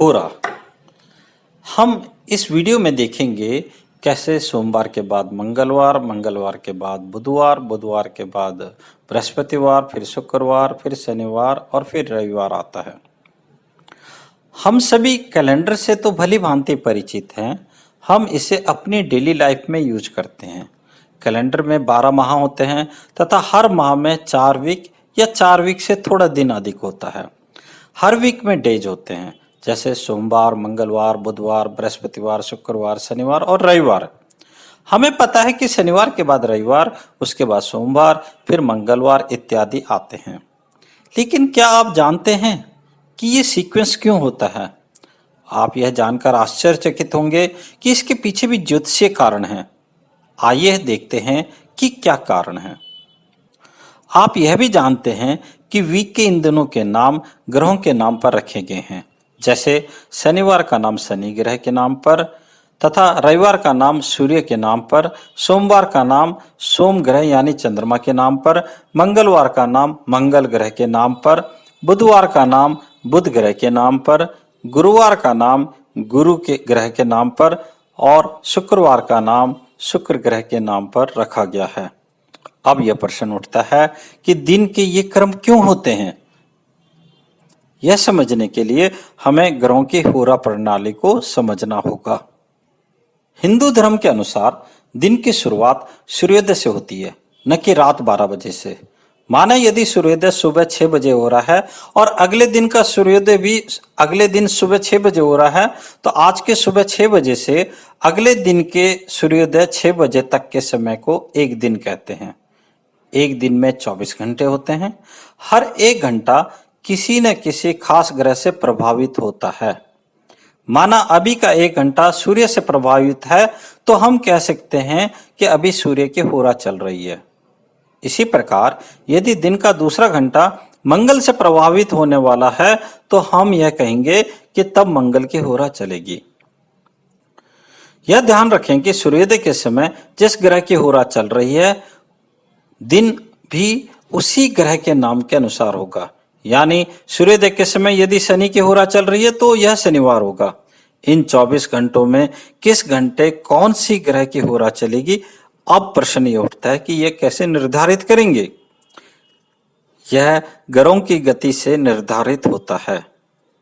हो रहा। हम इस वीडियो में देखेंगे कैसे सोमवार के बाद मंगलवार, मंगलवार के बाद बुधवार, बुधवार के बाद बृहस्पतिवार, फिर शुक्रवार, फिर शनिवार और फिर रविवार आता है। हम सभी कैलेंडर से तो भली भांति परिचित हैं, हम इसे अपनी डेली लाइफ में यूज करते हैं। कैलेंडर में 12 माह होते हैं तथा हर माह में 4 वीक या 4 वीक से थोड़ा दिन अधिक होता है। हर वीक में डेज होते हैं, जैसे सोमवार, मंगलवार, बुधवार, बृहस्पतिवार, शुक्रवार, शनिवार और रविवार। हमें पता है कि शनिवार के बाद रविवार, उसके बाद सोमवार, फिर मंगलवार इत्यादि आते हैं। लेकिन क्या आप जानते हैं कि ये सीक्वेंस क्यों होता है? आप यह जानकर आश्चर्यचकित होंगे कि इसके पीछे भी ज्योतिषीय कारण हैं। आइए देखते हैं कि क्या कारण है। आप यह भी जानते हैं कि वीक के इन दिनों के नाम ग्रहों के नाम पर रखे गए हैं, जैसे शनिवार का नाम शनि ग्रह के नाम पर तथा रविवार का नाम सूर्य के नाम पर, सोमवार का नाम सोम ग्रह यानी चंद्रमा के नाम पर, मंगलवार का नाम मंगल ग्रह के नाम पर, बुधवार का नाम बुध ग्रह के नाम पर, गुरुवार का नाम गुरु के ग्रह के नाम पर और शुक्रवार का नाम शुक्र ग्रह के नाम पर रखा गया है। अब यह प्रश्न उठता है कि दिन के ये क्रम क्यों होते हैं? यह समझने के लिए हमें ग्रहों की होरा प्रणाली को समझना होगा। हिंदू धर्म के अनुसार दिन की शुरुआत सूर्योदय से होती है, न कि रात 12 बजे से। माना यदि सूर्योदय सुबह 6 बजे हो रहा है और अगले दिन का सूर्योदय भी अगले दिन सुबह 6 बजे हो रहा है, तो आज के सुबह 6 बजे से अगले दिन के सूर्योदय 6 बजे तक के समय को एक दिन कहते हैं। एक दिन में 24 घंटे होते हैं। हर एक घंटा किसी न किसी खास ग्रह से प्रभावित होता है। माना अभी का 1 घंटा सूर्य से प्रभावित है, तो हम कह सकते हैं कि अभी सूर्य की होरा चल रही है। इसी प्रकार यदि दिन का दूसरा घंटा मंगल से प्रभावित होने वाला है, तो हम यह कहेंगे कि तब मंगल की होरा चलेगी। यह ध्यान रखें कि सूर्योदय के समय जिस ग्रह की होरा चल रही है, दिन भी उसी ग्रह के नाम के अनुसार होगा। यानी सूर्योदय के समय यदि शनि की होरा चल रही है, तो यह शनिवार होगा। इन 24 घंटों में किस घंटे कौन सी ग्रह की होरा चलेगी? अब प्रश्न ये उठता है कि यह कैसे निर्धारित करेंगे? यह ग्रहों की गति से निर्धारित होता है।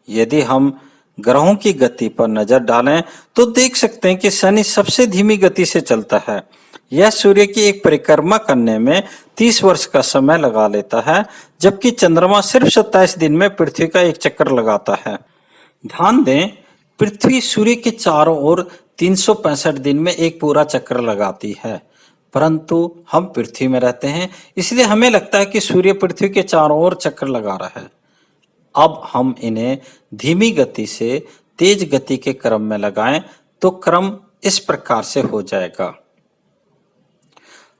यदि हम ग्रहों की गति पर नजर डालें तो देख सकते हैं कि शनि सबसे धीमी गति से चलता है। यह सूर्य की एक परिक्रमा करने में 30 वर्ष का समय लगा लेता है, जबकि चंद्रमा सिर्फ 27 दिन में पृथ्वी का एक चक्कर लगाता है। ध्यान दें, पृथ्वी सूर्य के चारों ओर 365 दिन में एक पूरा चक्कर लगाती है, परंतु हम पृथ्वी में रहते हैं, इसलिए हमें लगता है कि सूर्य पृथ्वी के चारों ओर चक्कर लगा रहा है। अब हम इन्हें धीमी गति से तेज गति के क्रम में लगाएं तो क्रम इस प्रकार से हो जाएगा।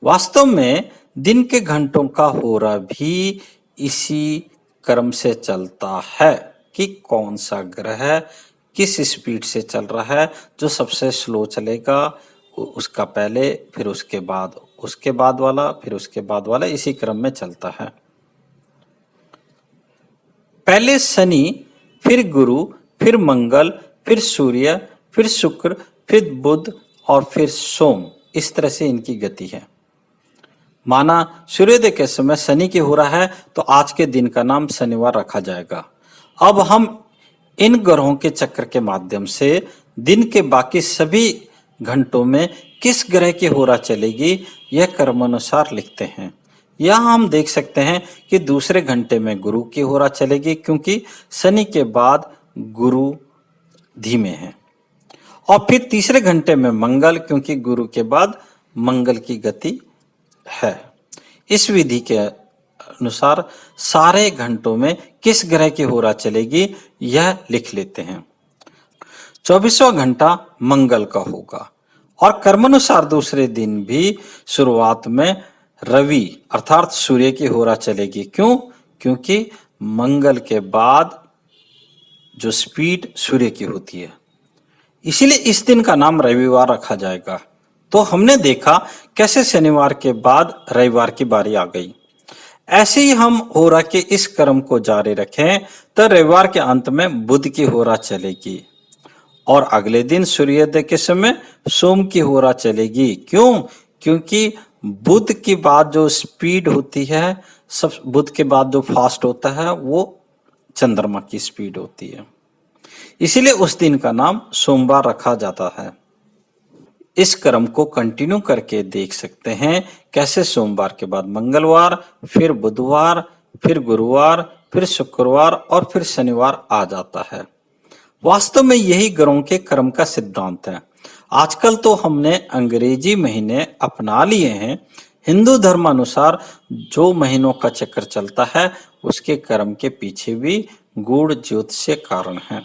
वास्तव में दिन के घंटों का होरा भी इसी क्रम से चलता है कि कौन सा ग्रह किस स्पीड से चल रहा है। जो सबसे स्लो चलेगा उसका पहले, फिर उसके बाद वाला, फिर उसके बाद वाला, इसी क्रम में चलता है। पहले शनि, फिर गुरु, फिर मंगल, फिर सूर्य, फिर शुक्र, फिर बुध और फिर सोम। इस तरह से इनकी गति है। माना सूर्योदय के समय शनि की हो रहा है, तो आज के दिन का नाम शनिवार रखा जाएगा। अब हम इन ग्रहों के चक्र के माध्यम से दिन के बाकी सभी घंटों में किस ग्रह की होरा चलेगी, यह क्रमानुसार लिखते हैं। यहाँ हम देख सकते हैं कि दूसरे घंटे में गुरु की होरा चलेगी, क्योंकि शनि के बाद गुरु धीमे हैं। और फिर तीसरे घंटे में मंगल, क्योंकि गुरु के बाद मंगल की गति है। इस विधि के अनुसार सारे घंटों में किस ग्रह की होरा चलेगी यह लिख लेते हैं। 24वां घंटा मंगल का होगा और कर्मानुसार दूसरे दिन भी शुरुआत में रवि अर्थात सूर्य की होरा चलेगी। क्यों? क्योंकि मंगल के बाद जो स्पीड सूर्य की होती है, इसीलिए इस दिन का नाम रविवार रखा जाएगा। तो हमने देखा कैसे शनिवार के बाद रविवार की बारी आ गई। ऐसे ही हम होरा के इस क्रम को जारी रखें तो रविवार के अंत में बुध की होरा चलेगी और अगले दिन सूर्योदय के समय सोम की होरा चलेगी। क्यों? क्योंकि बुध के बाद जो स्पीड होती है, सब बुध के बाद जो फास्ट होता है वो चंद्रमा की स्पीड होती है, इसीलिए उस दिन का नाम सोमवार रखा जाता है। इस क्रम को कंटिन्यू करके देख सकते हैं कैसे सोमवार के बाद मंगलवार, फिर बुधवार, फिर गुरुवार, फिर शुक्रवार और फिर शनिवार आ जाता है। वास्तव में यही ग्रहों के क्रम का सिद्धांत है। आजकल तो हमने अंग्रेजी महीने अपना लिए हैं। हिंदू धर्म अनुसार जो महीनों का चक्र चलता है उसके क्रम के पीछे भी गूढ़ ज्योतिषीय कारण है।